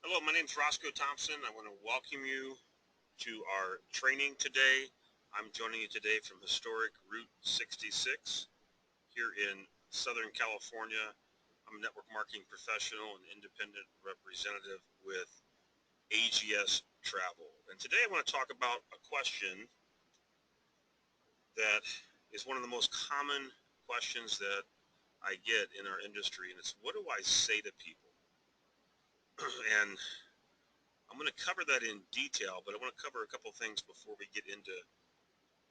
Hello, my name is Roscoe Thompson. I want to welcome you to our training today. I'm joining you today from historic Route 66 here in Southern California. I'm a network marketing professional and independent representative with AGS Travel. And today I want to talk about a question that is one of the most common questions that I get in our industry, and it's what do I say to people? And I'm going to cover that in detail, but I want to cover a couple things before we get into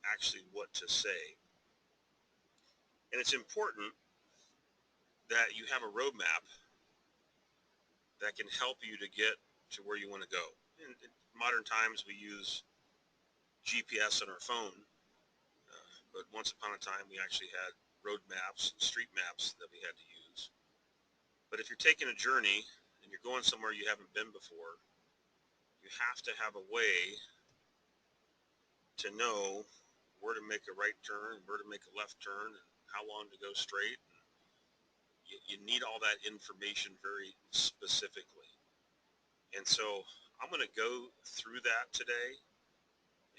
actually what to say. And it's important that you have a roadmap that can help you to get to where you want to go. In modern times, we use GPS on our phone, but once upon a time, we actually had road maps and street maps that we had to use. But if you're taking a journey and you're going somewhere you haven't been before, you have to have a way to know where to make a right turn, where to make a left turn, and how long to go straight. You need all that information very specifically. And so I'm going to go through that today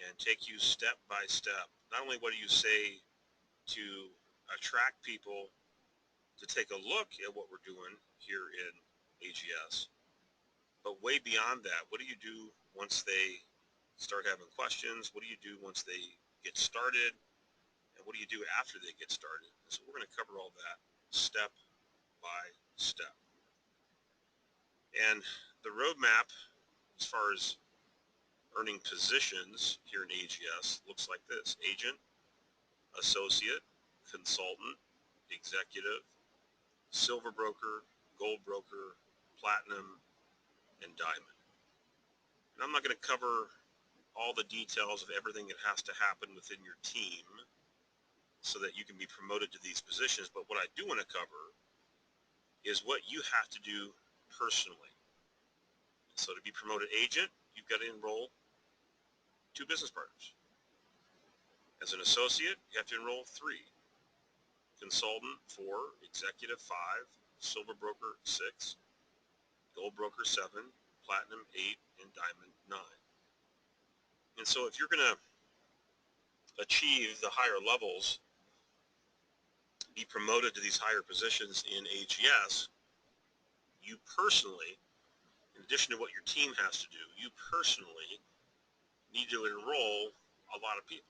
and take you step by step. Not only what do you say to attract people to take a look at what we're doing here in AGS, but way beyond that, what do you do once they start having questions? What do you do once they get started? And what do you do after they get started? So we're going to cover all that step by step. And the roadmap, as far as earning positions here in AGS, looks like this: agent, associate, consultant, executive, silver broker, gold broker, platinum, and diamond. And I'm not going to cover all the details of everything that has to happen within your team so that you can be promoted to these positions, but what I do want to cover is what you have to do personally. So to be promoted agent, you've got to enroll 2 business partners. As an associate, you have to enroll 3. Consultant 4, executive 5, silver broker 6, gold broker 7, platinum 8, and diamond 9. And so if you're going to achieve the higher levels, be promoted to these higher positions in AGS, you personally, in addition to what your team has to do, you personally need to enroll a lot of people.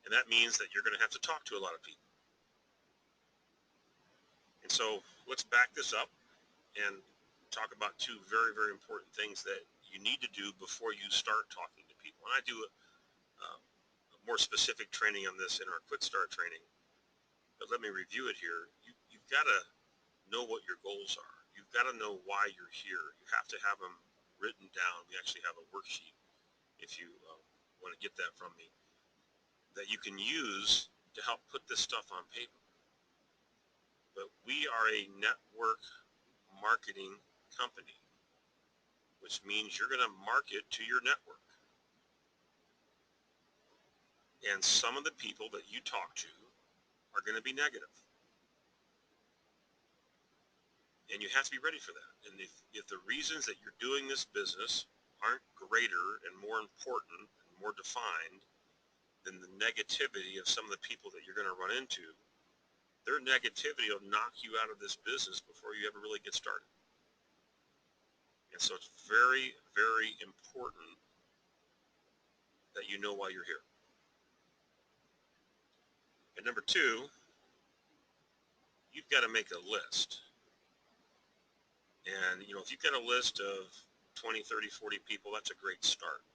And that means that you're going to have to talk to a lot of people. And so let's back this up and talk about 2 very, very important things that you need to do before you start talking to people. And I do a more specific training on this in our Quick Start training, but let me review it here. You've got to know what your goals are. You've got to know why you're here. You have to have them written down. We actually have a worksheet, if you want to get that from me, that you can use to help put this stuff on paper. But we are a network marketing company, which means you're going to market to your network. And some of the people that you talk to are going to be negative. And you have to be ready for that. And if the reasons that you're doing this business aren't greater and more important and more defined than the negativity of some of the people that you're going to run into, their negativity will knock you out of this business before you ever really get started. And so it's very, very important that you know why you're here. And number 2, you've got to make a list. And, if you've got a list of 20, 30, 40 people, that's a great start.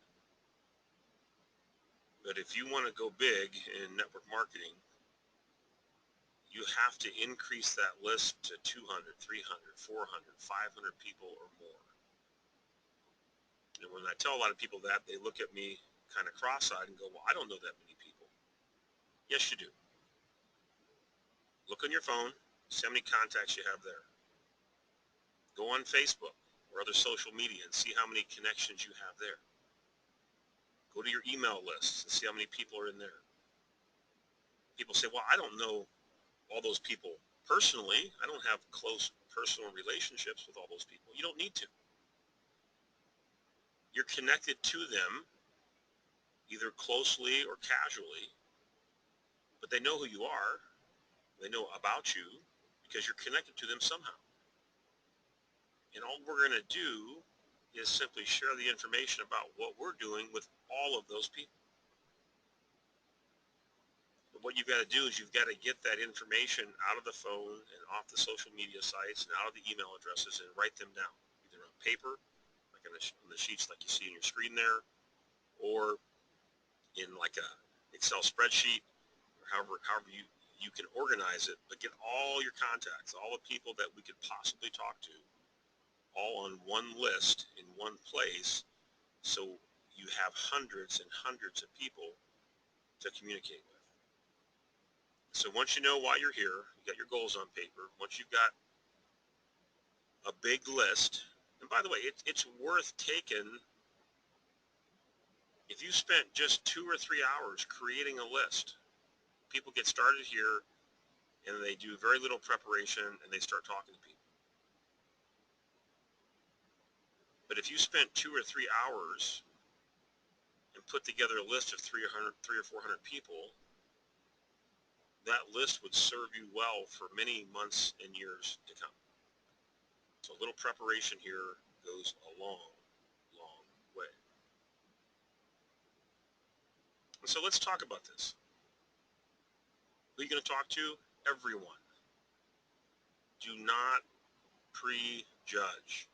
But if you want to go big in network marketing, you have to increase that list to 200, 300, 400, 500 people or more. And when I tell a lot of people that, they look at me kind of cross-eyed and go, well, I don't know that many people. Yes, you do. Look on your phone, see how many contacts you have there. Go on Facebook or other social media and see how many connections you have there. Go to your email lists and see how many people are in there. People say, well, I don't know all those people personally. I don't have close personal relationships with all those people. You don't need to. You're connected to them either closely or casually, but they know who you are. They know about you because you're connected to them somehow. And all we're going to do is simply share the information about what we're doing with all of those people. But what you've got to do is you've got to get that information out of the phone and off the social media sites and out of the email addresses and write them down, either on paper, like on the sheets like you see on your screen there, or in like a Excel spreadsheet, or however you can organize it, but get all your contacts, all the people that we could possibly talk to, all on one list in one place, so you have hundreds and hundreds of people to communicate with. So once you know why you're here, you got your goals on paper, once you've got a big list, and by the way, it's worth taking, if you spent just 2 or 3 hours creating a list, people get started here and they do very little preparation and they start talking to people. But if you spent 2 or 3 hours and put together a list of 300 or 400 people, that list would serve you well for many months and years to come. So a little preparation here goes a long, long way. And so let's talk about this. Who are you going to talk to? Everyone. Do not prejudge.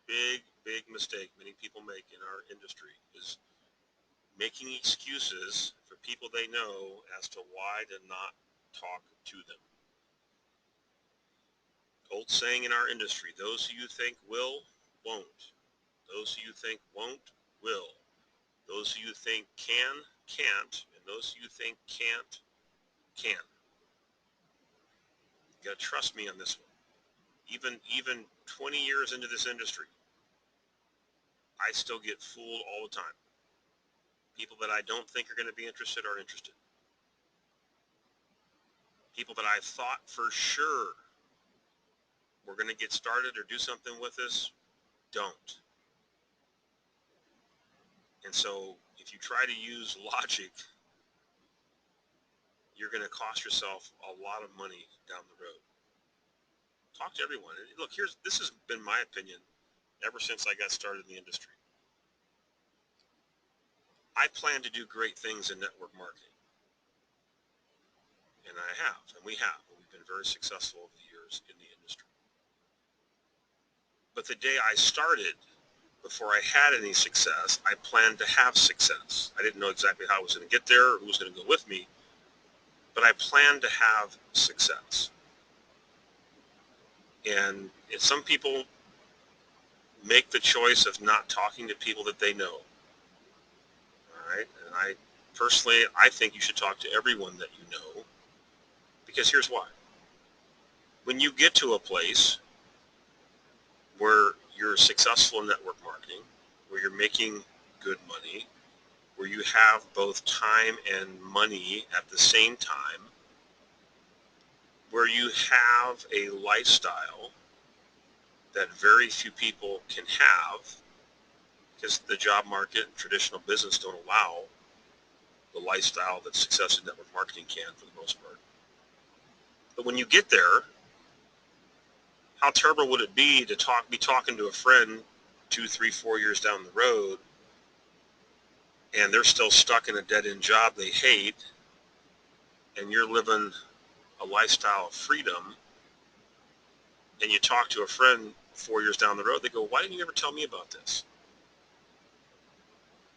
Big mistake many people make in our industry is making excuses for people they know as to why to not talk to them. Old saying in our industry, those who you think will, won't. Those who you think won't, will. Those who you think can, can't. And those who you think can't, can. You gotta trust me on this one. Even 20 years into this industry, I still get fooled all the time. People that I don't think are going to be interested are interested. People that I thought for sure were going to get started or do something with us don't. And so if you try to use logic, you're going to cost yourself a lot of money down the road. Talk to everyone. Look, this has been my opinion ever since I got started in the industry. I plan to do great things in network marketing. And I have, and we have. And we've been very successful over the years in the industry. But the day I started, before I had any success, I planned to have success. I didn't know exactly how I was going to get there or who was going to go with me, but I planned to have success. And if some people make the choice of not talking to people that they know, all right, and I think you should talk to everyone that you know, because here's why. When you get to a place where you're successful in network marketing, where you're making good money, where you have both time and money at the same time, where you have a lifestyle that very few people can have, because the job market and traditional business don't allow the lifestyle that success in network marketing can for the most part. But when you get there, how terrible would it be to be talking to a friend 2, 3, 4 years down the road, and they're still stuck in a dead-end job they hate, and you're living a lifestyle of freedom, and you talk to a friend 4 years down the road, they go, why didn't you ever tell me about this?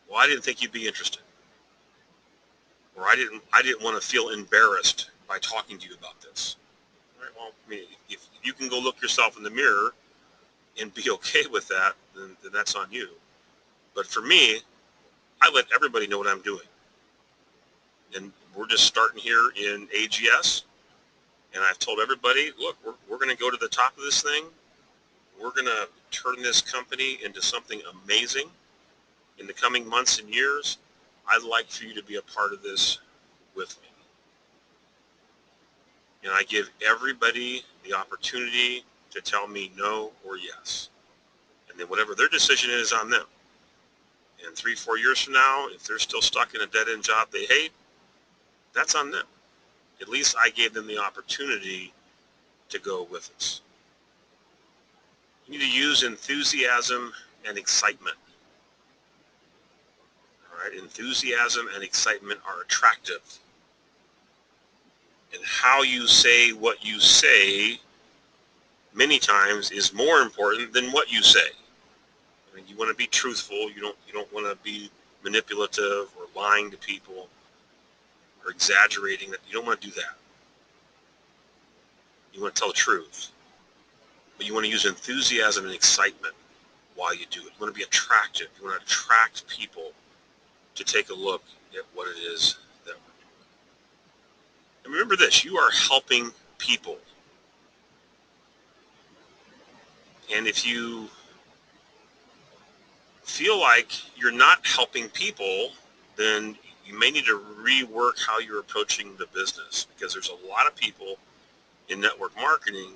Well, I didn't think you'd be interested. Or I didn't want to feel embarrassed by talking to you about this. All right, well, I mean, if you can go look yourself in the mirror and be okay with that, then that's on you. But for me, I let everybody know what I'm doing. And we're just starting here in AGS, and I've told everybody, look, we're going to go to the top of this thing. We're going to turn this company into something amazing in the coming months and years. I'd like for you to be a part of this with me. And I give everybody the opportunity to tell me no or yes. And then whatever their decision is on them. And 3-4 years from now, if they're still stuck in a dead-end job they hate, that's on them. At least I gave them the opportunity to go with us. You need to use enthusiasm and excitement. All right, enthusiasm and excitement are attractive. And how you say what you say many times is more important than what you say. I mean, you want to be truthful. You don't want to be manipulative or lying to people or exaggerating. That you don't want to do that. You want to tell the truth, but you want to use enthusiasm and excitement while you do it. You want to be attractive. You want to attract people to take a look at what it is that we're doing. And remember this: you are helping people. And if you feel like you're not helping people, then you may need to rework how you're approaching the business, because there's a lot of people in network marketing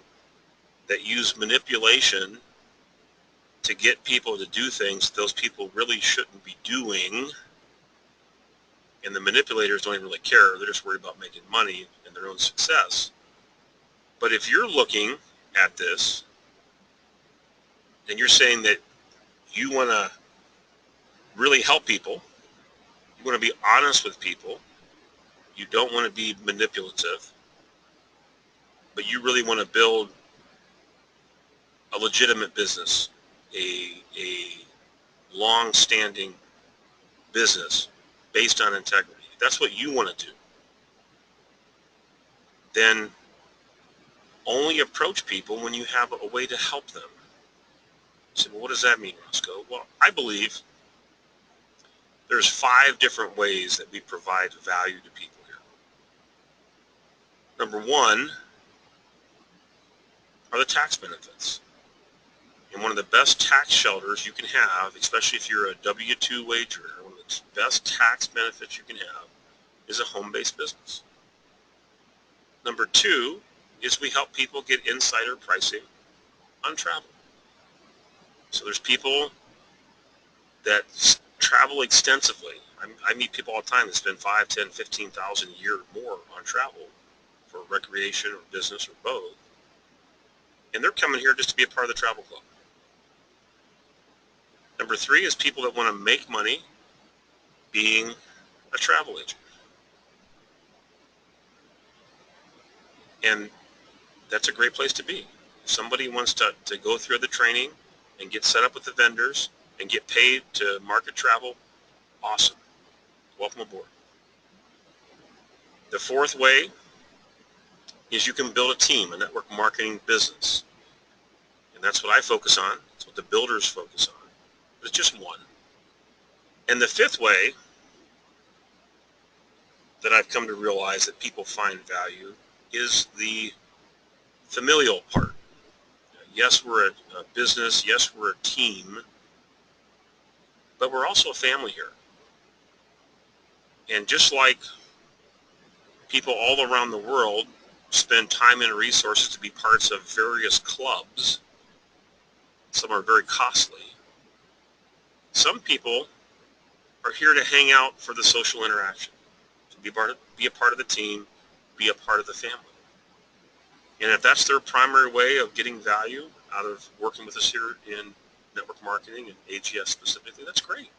that use manipulation to get people to do things those people really shouldn't be doing, and the manipulators don't even really care. They're just worried about making money and their own success. But if you're looking at this and you're saying that you want to really help people, you want to be honest with people, you don't want to be manipulative, but you really want to build a legitimate business, a long-standing business based on integrity, if that's what you want to do, then only approach people when you have a way to help them. You say, well, what does that mean, Roscoe? Well, I believe there's 5 different ways that we provide value to people here. Number 1 are the tax benefits. And one of the best tax shelters you can have, especially if you're a W-2 wage earner, one of the best tax benefits you can have is a home-based business. Number 2 is we help people get insider pricing on travel. So there's people that travel extensively. I meet people all the time that spend $5,000, $10,000, $15,000 a year or more on travel for recreation or business or both. And they're coming here just to be a part of the travel club. Number 3 is people that want to make money being a travel agent. And that's a great place to be. If somebody wants to go through the training and get set up with the vendors and get paid to market travel, awesome. Welcome aboard. The 4th way is you can build a team, a network marketing business. And that's what I focus on. That's what the builders focus on. But it's just one. And the 5th way that I've come to realize that people find value is the familial part. Yes, we're a business. Yes, we're a team. But we're also a family here. And just like people all around the world spend time and resources to be parts of various clubs, some are very costly. Some people are here to hang out for the social interaction, to be a part of the team, be a part of the family. And if that's their primary way of getting value out of working with us here in network marketing and AGS specifically, that's great.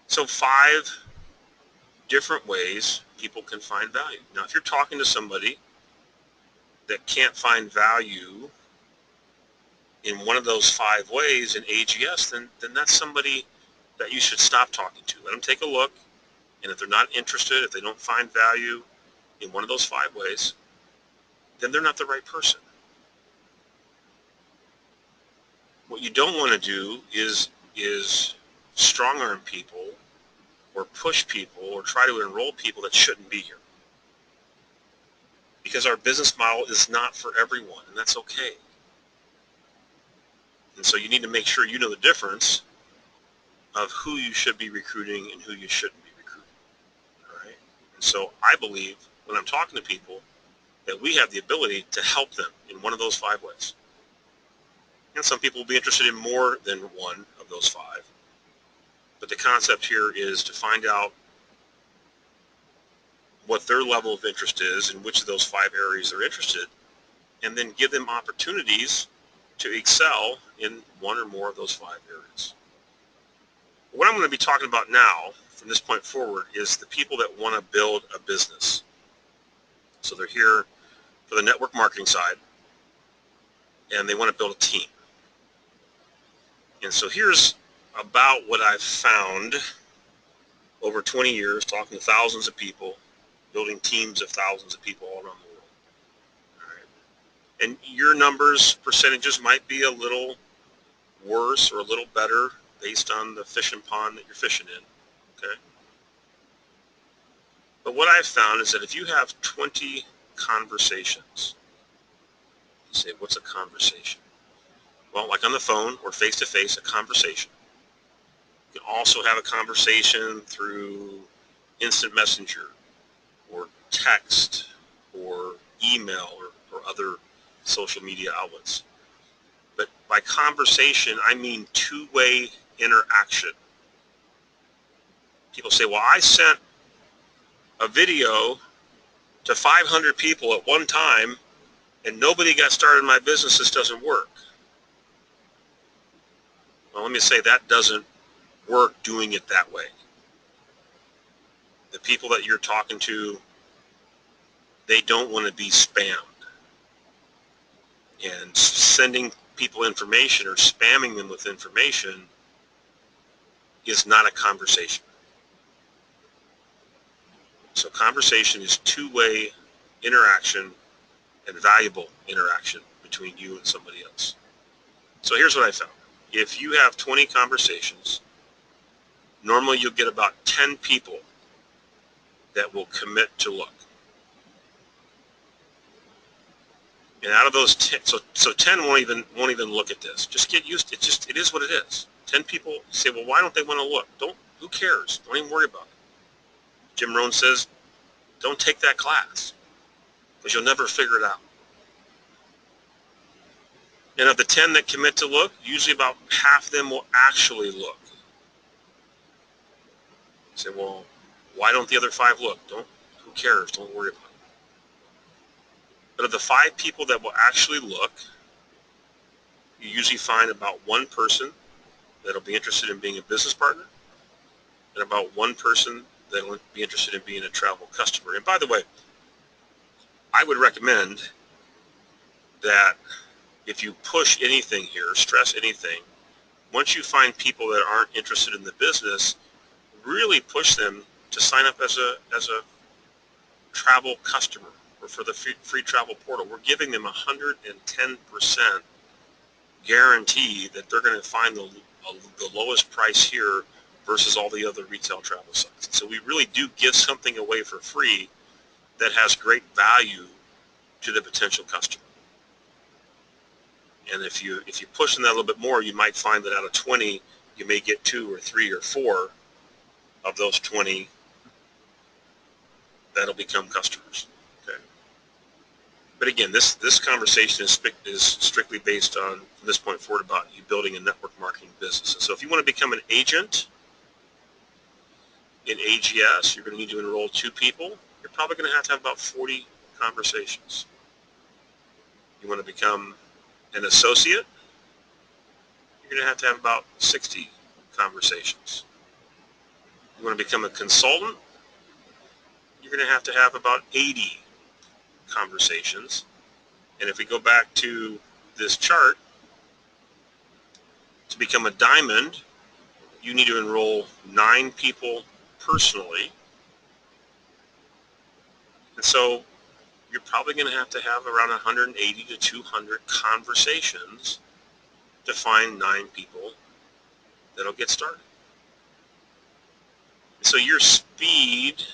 So 5 different ways people can find value. Now, if you're talking to somebody that can't find value in one of those 5 ways in AGS, then that's somebody that you should stop talking to. Let them take a look, and if they're not interested, if they don't find value in one of those 5 ways, then they're not the right person. What you don't want to do is strong-arm people or push people or try to enroll people that shouldn't be here. Because our business model is not for everyone, and that's okay. And so you need to make sure you know the difference of who you should be recruiting and who you shouldn't be recruiting. All right? And so I believe when I'm talking to people that we have the ability to help them in one of those 5 ways. And some people will be interested in more than one of those 5. But the concept here is to find out what their level of interest is and which of those 5 areas they're interested, and then give them opportunities to excel in one or more of those 5 areas. What I'm going to be talking about now, from this point forward, is the people that want to build a business. So they're here for the network marketing side, and they want to build a team. And so here's about what I've found over 20 years, talking to thousands of people, building teams of thousands of people all around the world. All right. And your numbers, percentages might be a little worse or a little better based on the fishing pond that you're fishing in. Okay. But what I've found is that if you have 20 conversations, you say, what's a conversation? Well, like on the phone or face-to-face, a conversation. You can also have a conversation through instant messenger or text or email or other social media outlets. But by conversation, I mean two-way interaction. People say, well, I sent a video to 500 people at one time and nobody got started in my business. This doesn't work. Well, let me say that doesn't work doing it that way. The people that you're talking to, they don't want to be spammed. And sending people information or spamming them with information is not a conversation. So conversation is two-way interaction and valuable interaction between you and somebody else. So here's what I found. If you have 20 conversations, normally you'll get about 10 people that will commit to look. And out of those 10, so 10 won't even look at this. Just get used to it. It is what it is. 10 people say, well, why don't they want to look? Who cares? Don't even worry about it. Jim Rohn says, don't take that class because you'll never figure it out. And of the 10 that commit to look, usually about half of them will actually look. You say, well, why don't the other 5 look? Who cares? Don't worry about it. But of the 5 people that will actually look, you usually find about 1 person that'll be interested in being a business partner, and about 1 person that'll be interested in being a travel customer. And by the way, I would recommend that if you push anything here, stress anything, once you find people that aren't interested in the business, really push them to sign up as a travel customer or for the free travel portal. We're giving them 110% guarantee that they're going to find the lowest price here versus all the other retail travel sites. So we really do give something away for free that has great value to the potential customer. And if you push on that a little bit more, you might find that out of 20, you may get 2 or 3 or 4 of those 20 that'll become customers. Okay. But again, this conversation is strictly based on, from this point forward, about you building a network marketing business. And so if you want to become an agent in AGS, you're going to need to enroll 2 people. You're probably going to have about 40 conversations. You want to become an associate, you're going to have about 60 conversations. You want to become a consultant, you're going to have about 80 conversations. And if we go back to this chart, to become a diamond, you need to enroll 9 people personally. And so you're probably going to have around 180 to 200 conversations to find 9 people that'll get started. So your speed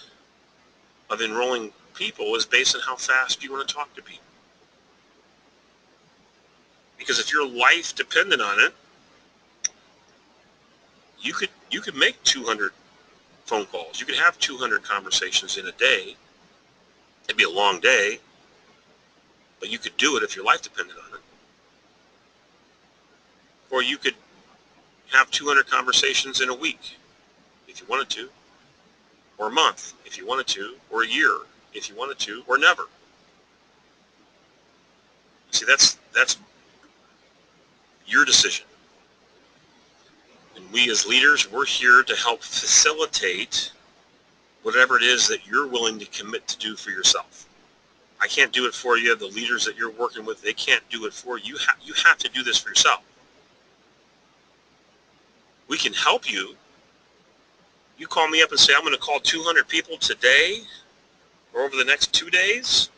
of enrolling people is based on how fast you want to talk to people. Because if your life depended on it, you could make 200 phone calls. You could have 200 conversations in a day. It'd be a long day, but you could do it if your life depended on it. Or you could have 200 conversations in a week if you wanted to, or a month if you wanted to, or a year if you wanted to, or never. See, that's your decision. And we as leaders, we're here to help facilitate whatever it is that you're willing to commit to do for yourself. I can't do it for you. The leaders that you're working with, they can't do it for you. You have to do this for yourself. We can help you. You call me up and say, I'm going to call 200 people today or over the next 2 days.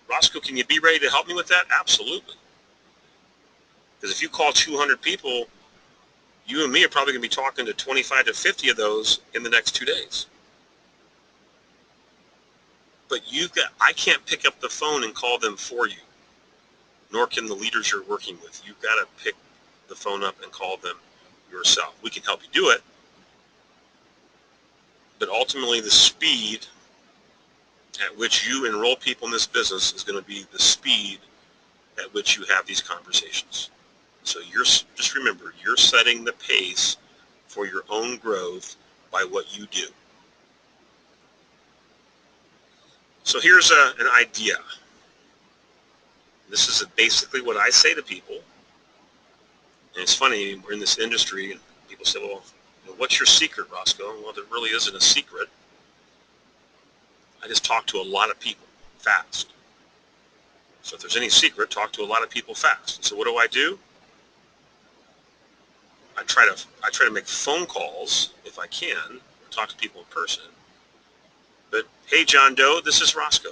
Roscoe, can you be ready to help me with that? Absolutely. Because if you call 200 people, you and me are probably going to be talking to 25 to 50 of those in the next 2 days. But I can't pick up the phone and call them for you, nor can the leaders you're working with. You've got to pick the phone up and call them yourself. We can help you do it, but ultimately the speed at which you enroll people in this business is going to be the speed at which you have these conversations. So just remember, you're setting the pace for your own growth by what you do. So here's an idea. This is basically what I say to people. And it's funny, we're in this industry and people say, well, what's your secret, Roscoe? Well, there really isn't a secret. I just talk to a lot of people fast. So if there's any secret, talk to a lot of people fast. So what do? I try to make phone calls if I can, talk to people in person. But hey, John Doe, this is Roscoe.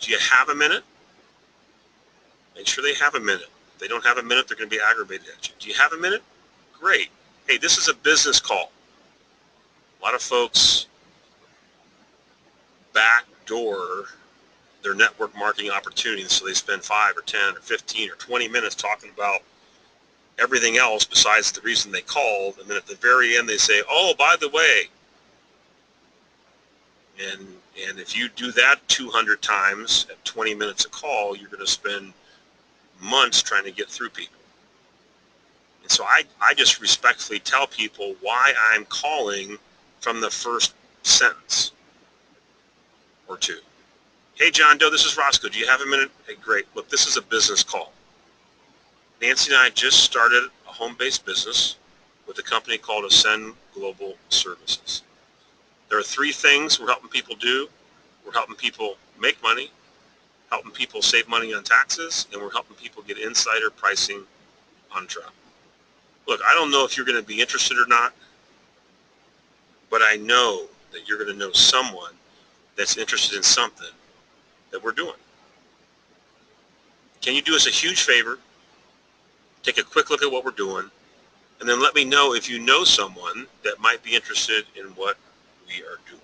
Do you have a minute? Make sure they have a minute. If they don't have a minute, they're going to be aggravated at you. Do you have a minute? Great. Hey, this is a business call. A lot of folks backdoor their network marketing opportunities, so they spend 5 or 10 or 15 or 20 minutes talking about everything else besides the reason they called, and then at the very end they say, oh, by the way. And if you do that 200 times at 20 minutes a call, you're going to spend months trying to get through people. And so I just respectfully tell people why I'm calling from the first sentence or two. Hey, John Doe, this is Roscoe. Do you have a minute? Hey, great. Look, this is a business call. Nancy and I just started a home-based business with a company called Ascend Global Services. There are 3 things we're helping people do. We're helping people make money, helping people save money on taxes, and we're helping people get insider pricing on travel. Look, I don't know if you're going to be interested or not, but I know that you're going to know someone that's interested in something that we're doing. Can you do us a huge favor? Take a quick look at what we're doing, and then let me know if you know someone that might be interested in what we are doing.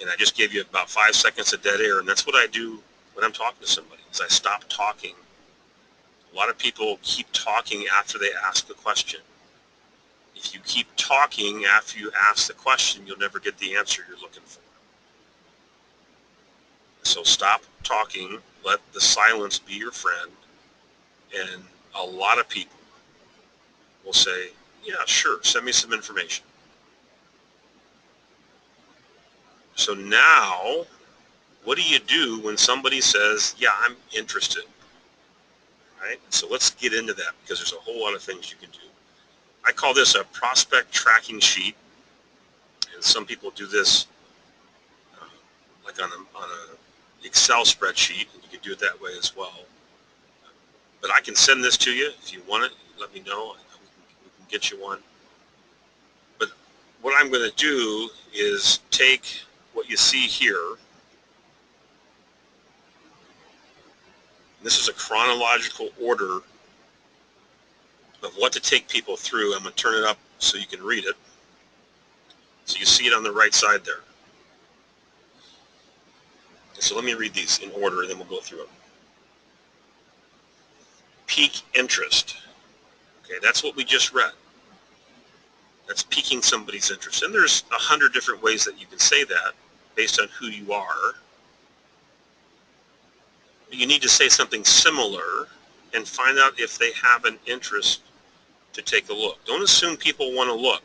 And I just gave you about 5 seconds of dead air, and that's what I do when I'm talking to somebody, is I stop talking. A lot of people keep talking after they ask a question. If you keep talking after you ask the question, you'll never get the answer you're looking for. So stop talking, let the silence be your friend, and a lot of people will say, yeah, sure, send me some information. So now, what do you do when somebody says, yeah, I'm interested? Right? So let's get into that, because there's a whole lot of things you can do. I call this a prospect tracking sheet, and some people do this like on a Excel spreadsheet, and you can do it that way as well. But I can send this to you if you want it. Let me know. We can get you one. But what I'm going to do is take what you see here. This is a chronological order of what to take people through. I'm going to turn it up so you can read it. So you see it on the right side there. So let me read these in order, and then we'll go through them. Peak interest. Okay, that's what we just read. That's piquing somebody's interest. And there's 100 different ways that you can say that based on who you are. You need to say something similar and find out if they have an interest to take a look. Don't assume people want to look.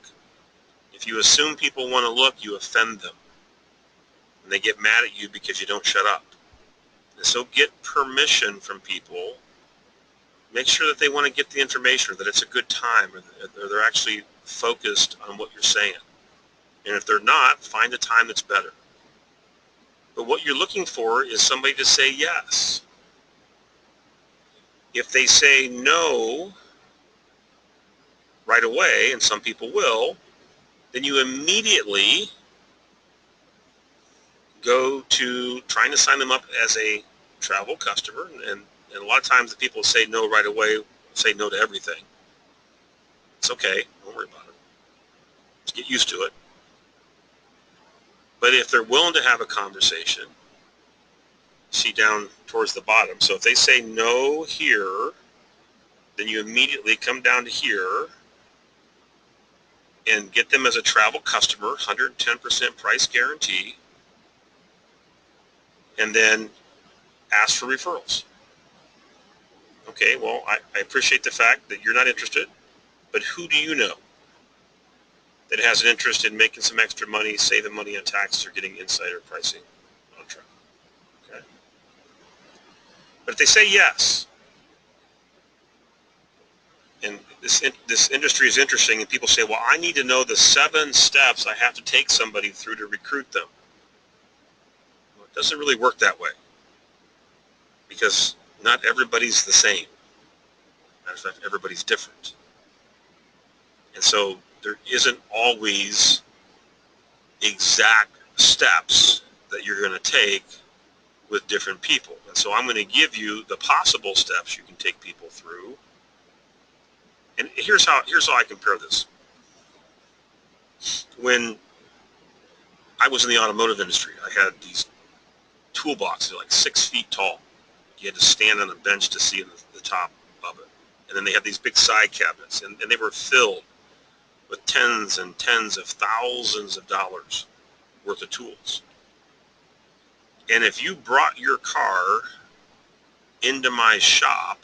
If you assume people want to look, you offend them. And they get mad at you because you don't shut up. And so get permission from people. Make sure that they want to get the information, or that it's a good time, or they're actually focused on what you're saying. And if they're not, find a time that's better. But what you're looking for is somebody to say yes. If they say no right away, and some people will, then you immediately go to trying to sign them up as a travel customer. And a lot of times the people say no right away, say no to everything. It's okay. Don't worry about it. Just get used to it. But if they're willing to have a conversation, see down towards the bottom. So if they say no here, then you immediately come down to here and get them as a travel customer, 110% price guarantee, and then ask for referrals. Okay, well, I appreciate the fact that you're not interested, but who do you know that has an interest in making some extra money, saving money on taxes, or getting insider pricing on travel? Okay. But if they say yes, and this industry is interesting, and people say, well, I need to know the 7 steps I have to take somebody through to recruit them. Well, it doesn't really work that way, because not everybody's the same. Matter of fact, everybody's different. And so there isn't always exact steps that you're going to take with different people. And so I'm going to give you the possible steps you can take people through. And here's how I compare this. When I was in the automotive industry, I had these toolboxes like 6 feet tall. You had to stand on a bench to see the top of it. And then they had these big side cabinets, and they were filled with tens and tens of thousands of dollars worth of tools. And if you brought your car into my shop,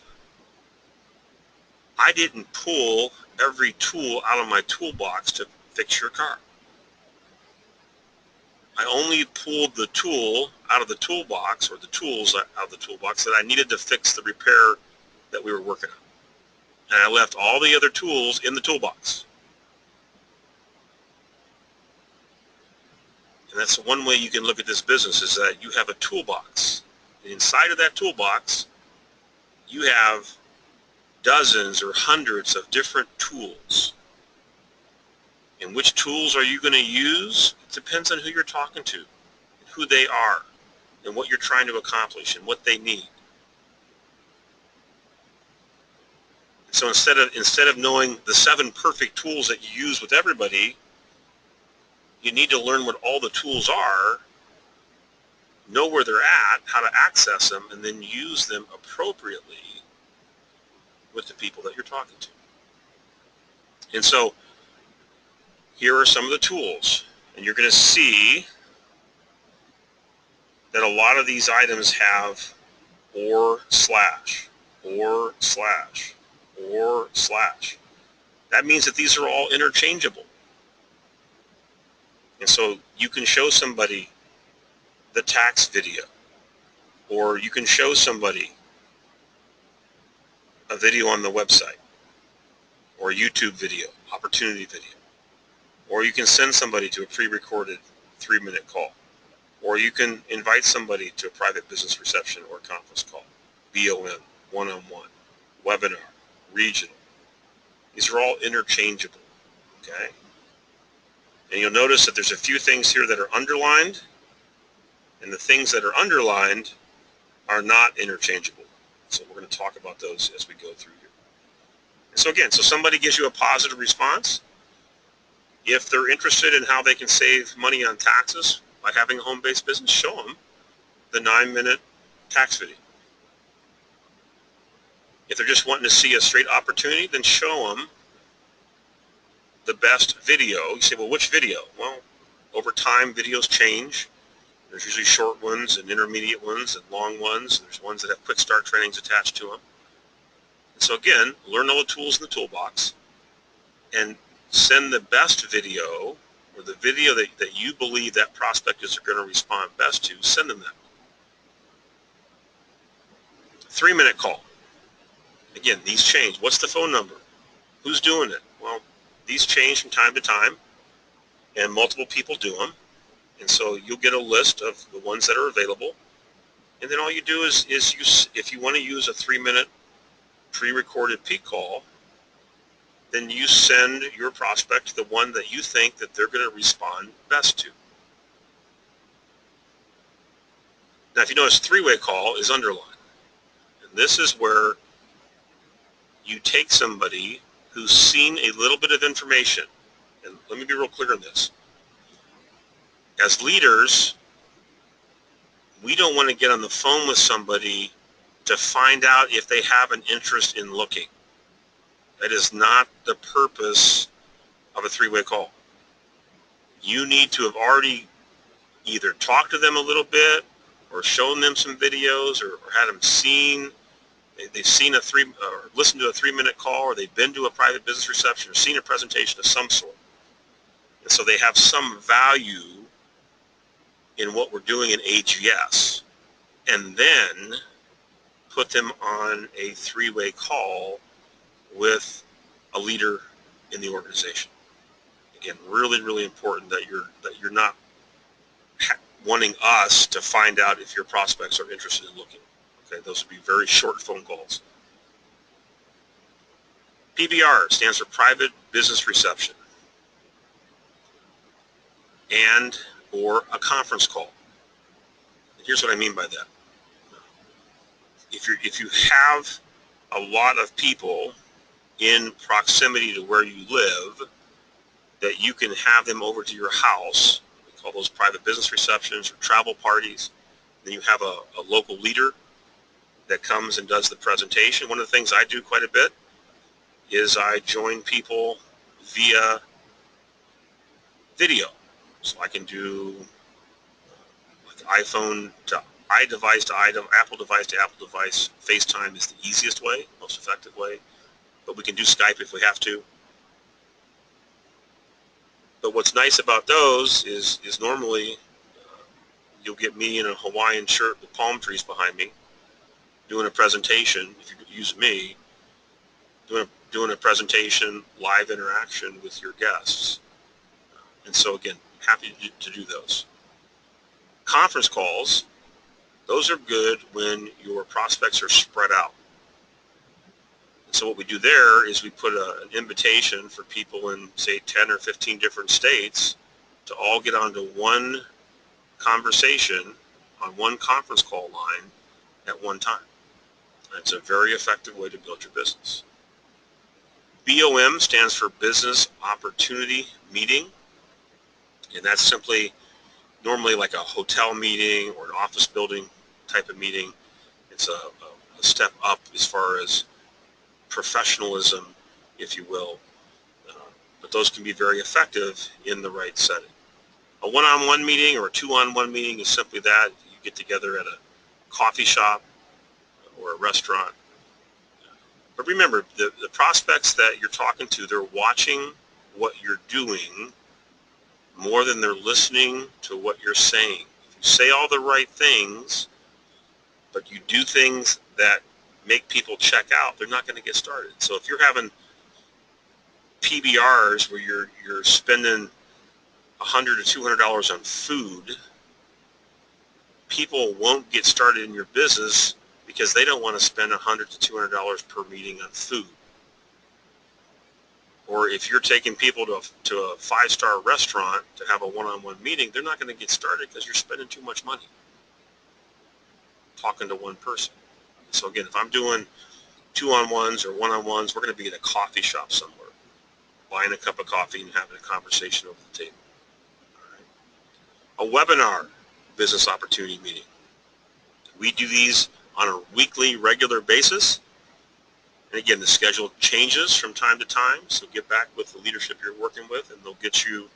I didn't pull every tool out of my toolbox to fix your car. I only pulled the tool out of the toolbox, or the tools out of the toolbox, that I needed to fix the repair that we were working on. And I left all the other tools in the toolbox. And that's one way you can look at this business, is that you have a toolbox. And inside of that toolbox, you have dozens or hundreds of different tools. And which tools are you going to use? It depends on who you're talking to, and who they are, and what you're trying to accomplish, and what they need. So instead of knowing the 7 perfect tools that you use with everybody, you need to learn what all the tools are, know where they're at, how to access them, and then use them appropriately with the people that you're talking to. And so here are some of the tools, and you're going to see that a lot of these items have or slash, or slash, or slash. That means that these are all interchangeable. And so you can show somebody the tax video, or you can show somebody a video on the website, or a YouTube video, opportunity video, or you can send somebody to a pre-recorded 3-minute call, or you can invite somebody to a private business reception or conference call, BOM, one-on-one, webinar, regional. These are all interchangeable, okay? And you'll notice that there's a few things here that are underlined, and the things that are underlined are not interchangeable. So we're going to talk about those as we go through here. And so again, so somebody gives you a positive response. If they're interested in how they can save money on taxes by having a home-based business, show them the 9-minute tax video. If they're just wanting to see a straight opportunity, then show them the best video. You say, well, which video? Well, over time, videos change. There's usually short ones and intermediate ones and long ones. There's ones that have quick start trainings attached to them. And so again, learn all the tools in the toolbox and send the best video, or the video that you believe that prospect is going to respond best to, send them that. 3-minute call. Again, these change. What's the phone number? Who's doing it? Well, these change from time to time, and multiple people do them. And so you'll get a list of the ones that are available. And then all you do is use, if you want to use a 3-minute pre-recorded peak call, then you send your prospect the one that you think that they're going to respond best to. Now, if you notice, 3-way call is underlined. And this is where you take somebody who's seen a little bit of information. And let me be real clear on this. As leaders, we don't want to get on the phone with somebody to find out if they have an interest in looking. That is not the purpose of a 3-way call. You need to have already either talked to them a little bit, or shown them some videos, or had them seen. They've seen or listened to a 3-minute call, or they've been to a private business reception, or seen a presentation of some sort. And so they have some value in what we're doing in AGS, and then put them on a 3-way call with a leader in the organization. Again, really, really important that you're not wanting us to find out if your prospects are interested in looking. Okay, those would be very short phone calls. PBR stands for Private Business Reception, and or a conference call. And here's what I mean by that. If you have a lot of people in proximity to where you live, that you can have them over to your house. We call those private business receptions or travel parties. Then you have a local leader that comes and does the presentation. One of the things I do quite a bit is I join people via video. So I can do like iPhone to iDevice to item, Apple device to Apple device. FaceTime is the easiest way, most effective way. But we can do Skype if we have to. But what's nice about those is normally you'll get me in a Hawaiian shirt with palm trees behind me doing a presentation, if you could use me, doing a presentation, live interaction with your guests. And so again, happy to do those. Conference calls, those are good when your prospects are spread out. So what we do there is we put an invitation for people in, say, 10 or 15 different states to all get onto one conversation on one conference call line at one time. It's a very effective way to build your business. BOM stands for Business Opportunity Meeting, and that's simply normally like a hotel meeting or an office building type of meeting. It's a step up as far as professionalism, if you will, but those can be very effective in the right setting. A one-on-one meeting or a two-on-one meeting is simply that. You get together at a coffee shop or a restaurant. But remember, the prospects that you're talking to, they're watching what you're doing more than they're listening to what you're saying. If you say all the right things, but you do things that make people check out, they're not going to get started. So if you're having PBRs where you're spending $100 to $200 on food, people won't get started in your business because they don't want to spend $100 to $200 per meeting on food. Or if you're taking people to a 5-star restaurant to have a one-on-one meeting, they're not going to get started because you're spending too much money talking to one person. So again, if I'm doing two-on-ones or one-on-ones, we're going to be at a coffee shop somewhere, buying a cup of coffee and having a conversation over the table. All right. A webinar business opportunity meeting. We do these on a weekly, regular basis, And again, the schedule changes from time to time, so get back with the leadership you're working with, and they'll get you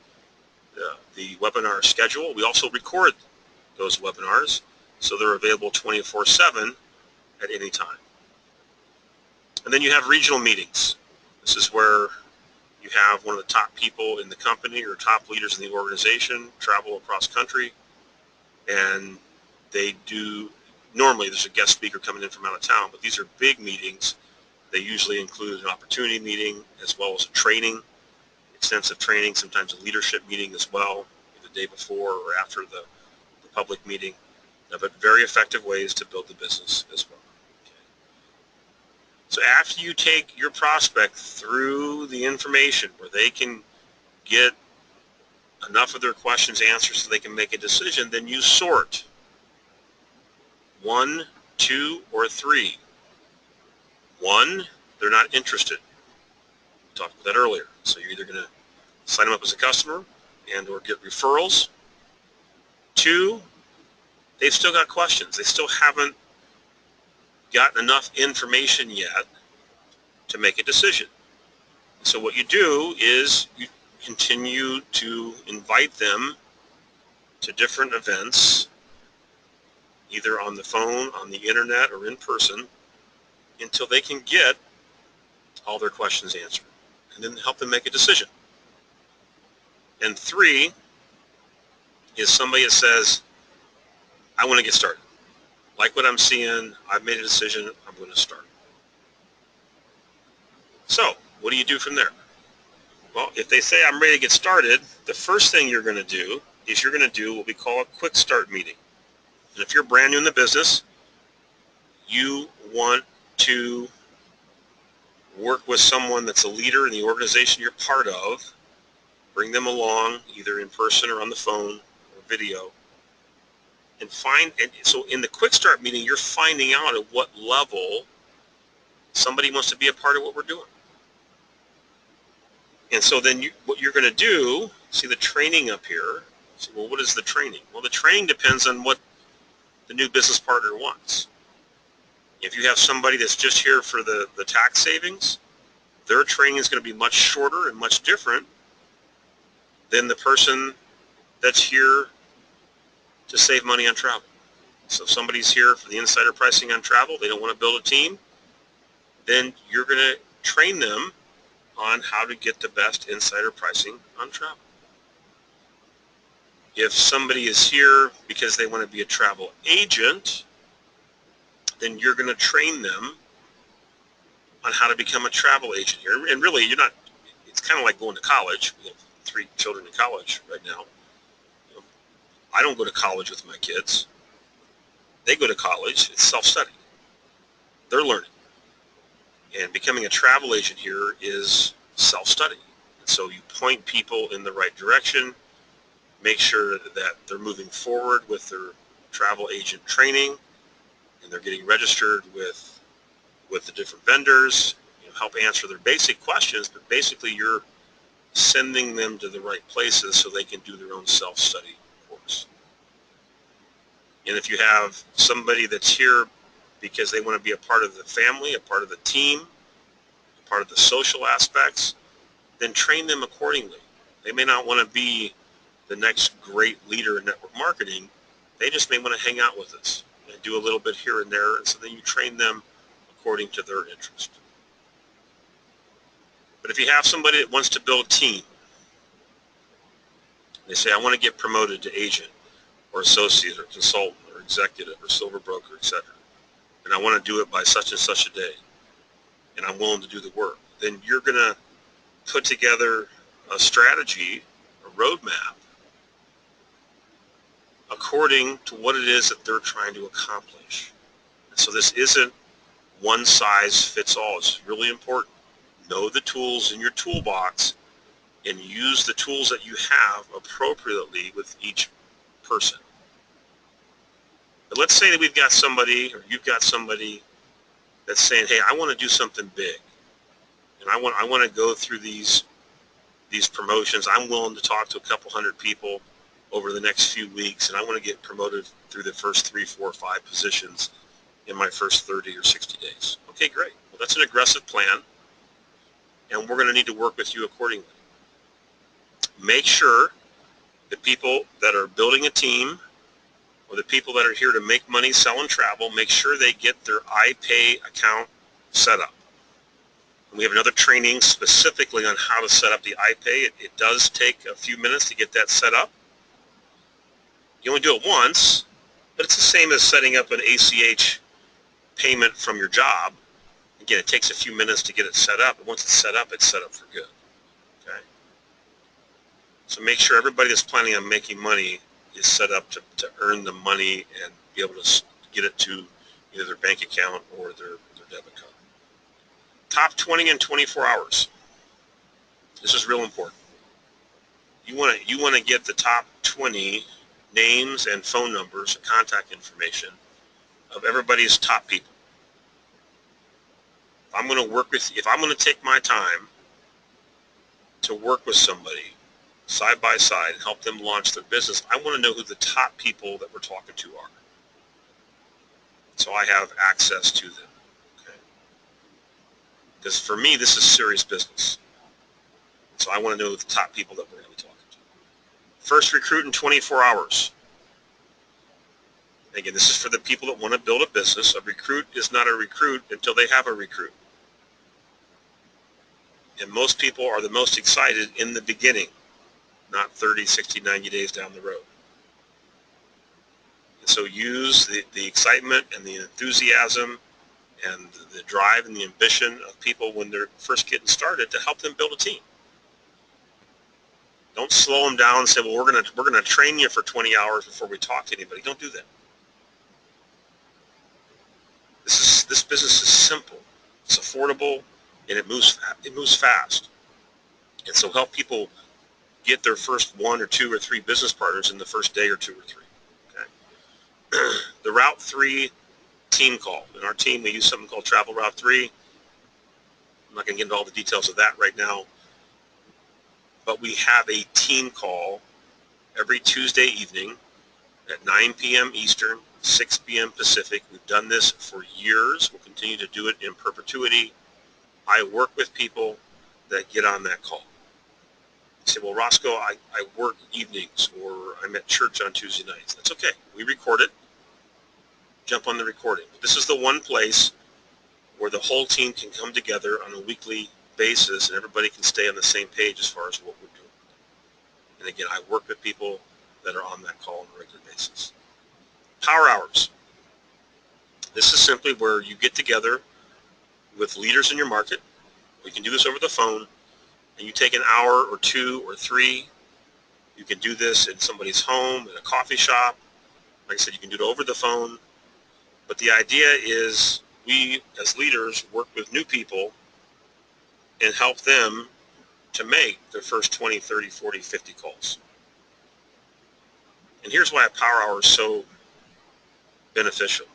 the webinar schedule. We also record those webinars, so they're available 24/7 at any time. And then you have regional meetings. This is where you have one of the top people in the company or top leaders in the organization travel across country, and they do, normally there's a guest speaker coming in from out of town, but these are big meetings. They usually include an opportunity meeting as well as a training, extensive training, sometimes a leadership meeting as well, the day before or after the public meeting, but very effective ways to build the business as well. So after you take your prospect through the information where they can get enough of their questions answered so they can make a decision, then you sort 1, 2, or 3. 1, they're not interested. We talked about that earlier. So you're either going to sign them up as a customer and or get referrals. 2, they've still got questions. They still haven't gotten enough information yet to make a decision. So what you do is you continue to invite them to different events, either on the phone, on the internet, or in person, until they can get all their questions answered, and then help them make a decision. And 3 is somebody that says, I want to get started. Like what I'm seeing, I've made a decision, I'm going to start. So, what do you do from there? Well, if they say I'm ready to get started, the first thing you're going to do is you're going to do what we call a quick start meeting. And if you're brand new in the business, you want to work with someone that's a leader in the organization you're part of, bring them along either in person or on the phone or video, and so in the quick start meeting, you're finding out at what level somebody wants to be a part of what we're doing. And so then what you're going to do, see the training up here. So, well, what is the training? Well, the training depends on what the new business partner wants. If you have somebody that's just here for the tax savings, their training is going to be much shorter and much different than the person that's here to save money on travel. So if somebody's here for the insider pricing on travel, they don't want to build a team, then you're going to train them on how to get the best insider pricing on travel. If somebody is here because they want to be a travel agent, then you're going to train them on how to become a travel agent here. And really, it's kind of like going to college. We have 3 children in college right now. I don't go to college with my kids. They go to college. It's self-study. They're learning. And becoming a travel agent here is self-study. And so you point people in the right direction, make sure that they're moving forward with their travel agent training, and they're getting registered with the different vendors, help answer their basic questions, but basically you're sending them to the right places so they can do their own self-study course. And if you have somebody that's here because they want to be a part of the family, a part of the team, a part of the social aspects, then train them accordingly. They may not want to be the next great leader in network marketing. They just may want to hang out with us and do a little bit here and there, and so then you train them according to their interest. But if you have somebody that wants to build a team, they say, I want to get promoted to agent or associate or consultant or executive or silver broker, etc., and I want to do it by such and such a day, and I'm willing to do the work, then you're going to put together a strategy, a roadmap, according to what it is that they're trying to accomplish. And so this isn't one size fits all. It's really important. Know the tools in your toolbox and use the tools that you have appropriately with each person. But let's say that we've got somebody, or you've got somebody that's saying, hey, I want to do something big, and I want to go through these promotions. I'm willing to talk to a couple hundred people over the next few weeks, and I want to get promoted through the first 3, 4, 5 positions in my first 30 or 60 days. Okay, great. Well, that's an aggressive plan, and we're going to need to work with you accordingly. Make sure the people that are building a team or the people that are here to make money, sell, and travel, make sure they get their iPay account set up. And we have another training specifically on how to set up the iPay. It does take a few minutes to get that set up. You only do it once, but it's the same as setting up an ACH payment from your job. Again, it takes a few minutes to get it set up, but once it's set up for good. Okay? So make sure everybody that's planning on making money is set up to earn the money and be able to get it to either their bank account or their debit card. Top 20 in 24 hours. This is real important. You want to get the top 20 names and phone numbers and contact information of everybody's top people. If I'm going to take my time to work with somebody side by side and help them launch their business, I want to know who the top people that we're talking to are. So I have access to them. Okay? Because for me, this is serious business. So I want to know the top people that we're going to be talking to. First recruit in 24 hours. Again, this is for the people that want to build a business. A recruit is not a recruit until they have a recruit. And most people are the most excited in the beginning, not 30, 60, 90 days down the road. And so use the excitement and the enthusiasm and the drive and the ambition of people when they're first getting started to help them build a team. Don't slow them down and say, well, we're gonna train you for 20 hours before we talk to anybody. Don't do that. This business is simple, it's affordable, and it moves fast. And so help people get their first 1 or 2 or 3 business partners in the first day or 2 or 3. Okay. The Route 3 team call. In our team, we use something called Travel Route 3. I'm not going to get into all the details of that right now. But we have a team call every Tuesday evening at 9 p.m. Eastern, 6 p.m. Pacific. We've done this for years. We'll continue to do it in perpetuity. I work with people that get on that call. You say, well, Roscoe, I work evenings or I'm at church on Tuesday nights. That's okay. We record it. Jump on the recording. This is the one place where the whole team can come together on a weekly basis and everybody can stay on the same page as far as what we're doing. And again, I work with people that are on that call on a regular basis. Power hours. This is simply where you get together with leaders in your market. We can do this over the phone, and you take an hour or 2 or 3. You can do this in somebody's home, in a coffee shop. Like I said, you can do it over the phone. But the idea is we, as leaders, work with new people and help them to make their first 20, 30, 40, 50 calls. And here's why a power hour is so beneficial.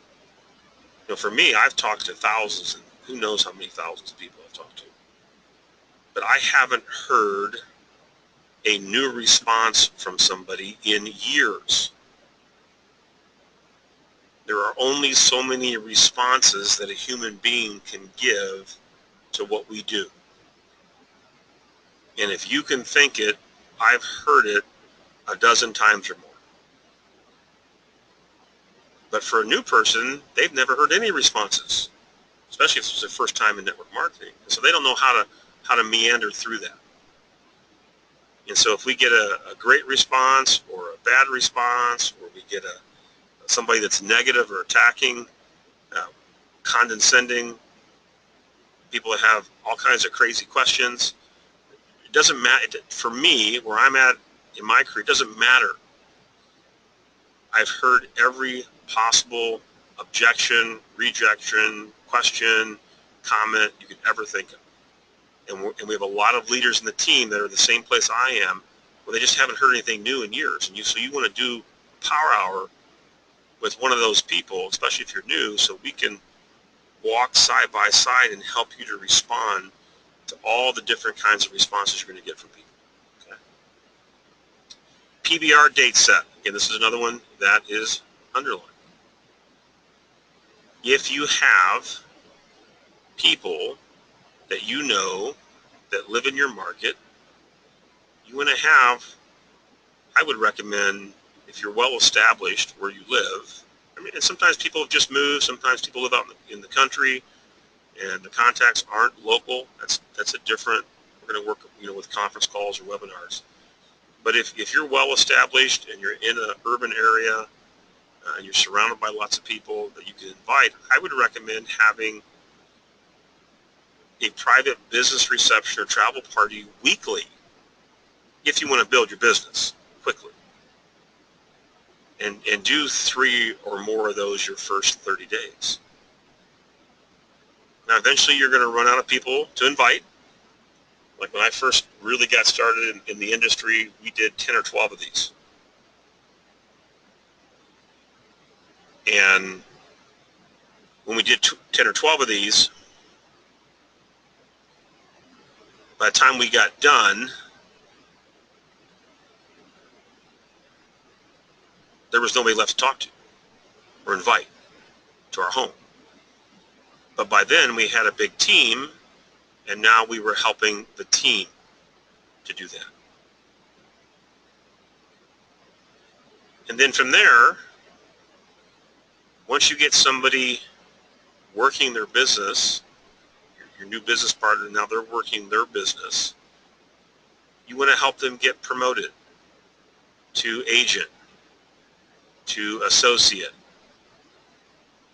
You know, for me, I've talked to thousands, and who knows how many thousands of people I've talked to. But I haven't heard a new response from somebody in years. There are only so many responses that a human being can give to what we do. And if you can think it, I've heard it a dozen times or more. But for a new person, they've never heard any responses, especially if it's their first time in network marketing. So they don't know how to meander through that. And so if we get a great response or a bad response, or we get somebody that's negative or attacking, condescending, people that have all kinds of crazy questions, it doesn't matter. For me, where I'm at in my career, it doesn't matter. I've heard every possible objection, rejection, question, comment you could ever think of. And we have a lot of leaders in the team that are the same place I am, where they just haven't heard anything new in years. And so you want to do a power hour with one of those people, especially if you're new, so we can walk side by side and help you to respond to all the different kinds of responses you're going to get from people. Okay. PBR date set. Again, this is another one that is underlined. If you have people that you know that live in your market. You want to have, I would recommend, if you're well established where you live, I mean, and sometimes people have just moved, sometimes people live out in the country, and the contacts aren't local. That's a different, we're going to work, with conference calls or webinars. But if you're well established and you're in an urban area, and you're surrounded by lots of people that you can invite, I would recommend having a private business reception or travel party weekly if you want to build your business quickly. And do 3 or more of those your first 30 days. Now, eventually you're going to run out of people to invite. Like when I first really got started in the industry, we did 10 or 12 of these. And when we did 10 or 12 of these, by the time we got done, there was nobody left to talk to or invite to our home. But by then we had a big team, and now we were helping the team to do that. And then from there, once you get somebody working their business, your new business partner, now they're working their business, you want to help them get promoted to agent, to associate,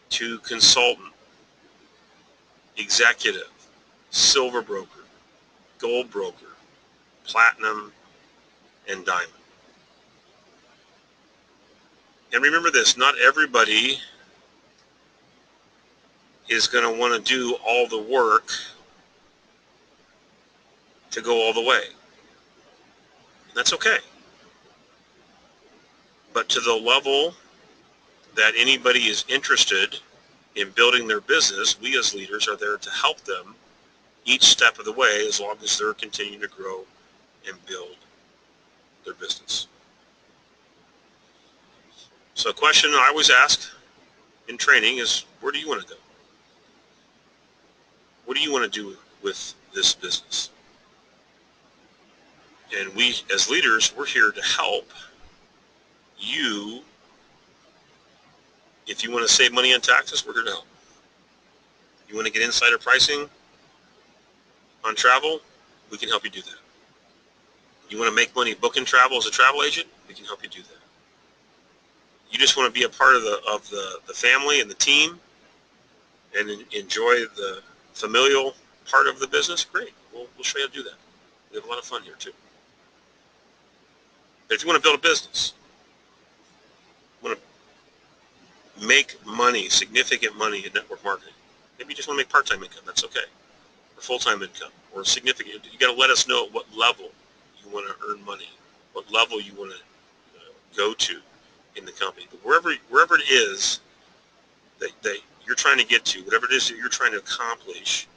to consultant, executive, silver broker, gold broker, platinum, and diamond. And remember this, not everybody is going to want to do all the work to go all the way. That's okay. But to the level that anybody is interested in building their business, we as leaders are there to help them each step of the way, as long as they're continuing to grow and build their business. So a question I always ask in training is, where do you want to go? What do you want to do with this business? And we as leaders, we're here to help you. If you want to save money on taxes, we're here to help. You want to get insider pricing on travel, we can help you do that. You want to make money booking travel as a travel agent, we can help you do that. You just want to be a part of the family and the team and enjoy the familial part of the business, great. We'll show you how to do that. We have a lot of fun here too. But if you want to build a business, want to make money, significant money in network marketing, maybe you just want to make part-time income, that's okay. Or full-time income, or significant. You got to let us know at what level you want to earn money, what level you want to go to in the company. But wherever it is that you're trying to get to, whatever it is that you're trying to accomplish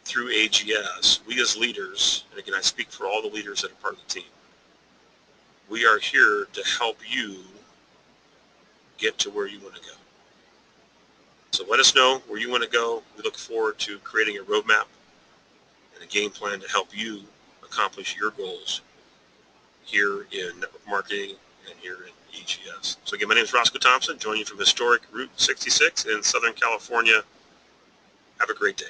through AGS, we as leaders, and again I speak for all the leaders that are part of the team, we are here to help you get to where you want to go. So let us know where you want to go. We look forward to creating a roadmap and a game plan to help you accomplish your goals here in network marketing and here in AGS. So again, my name is Roscoe Thompson, joining you from historic Route 66 in Southern California. Have a great day.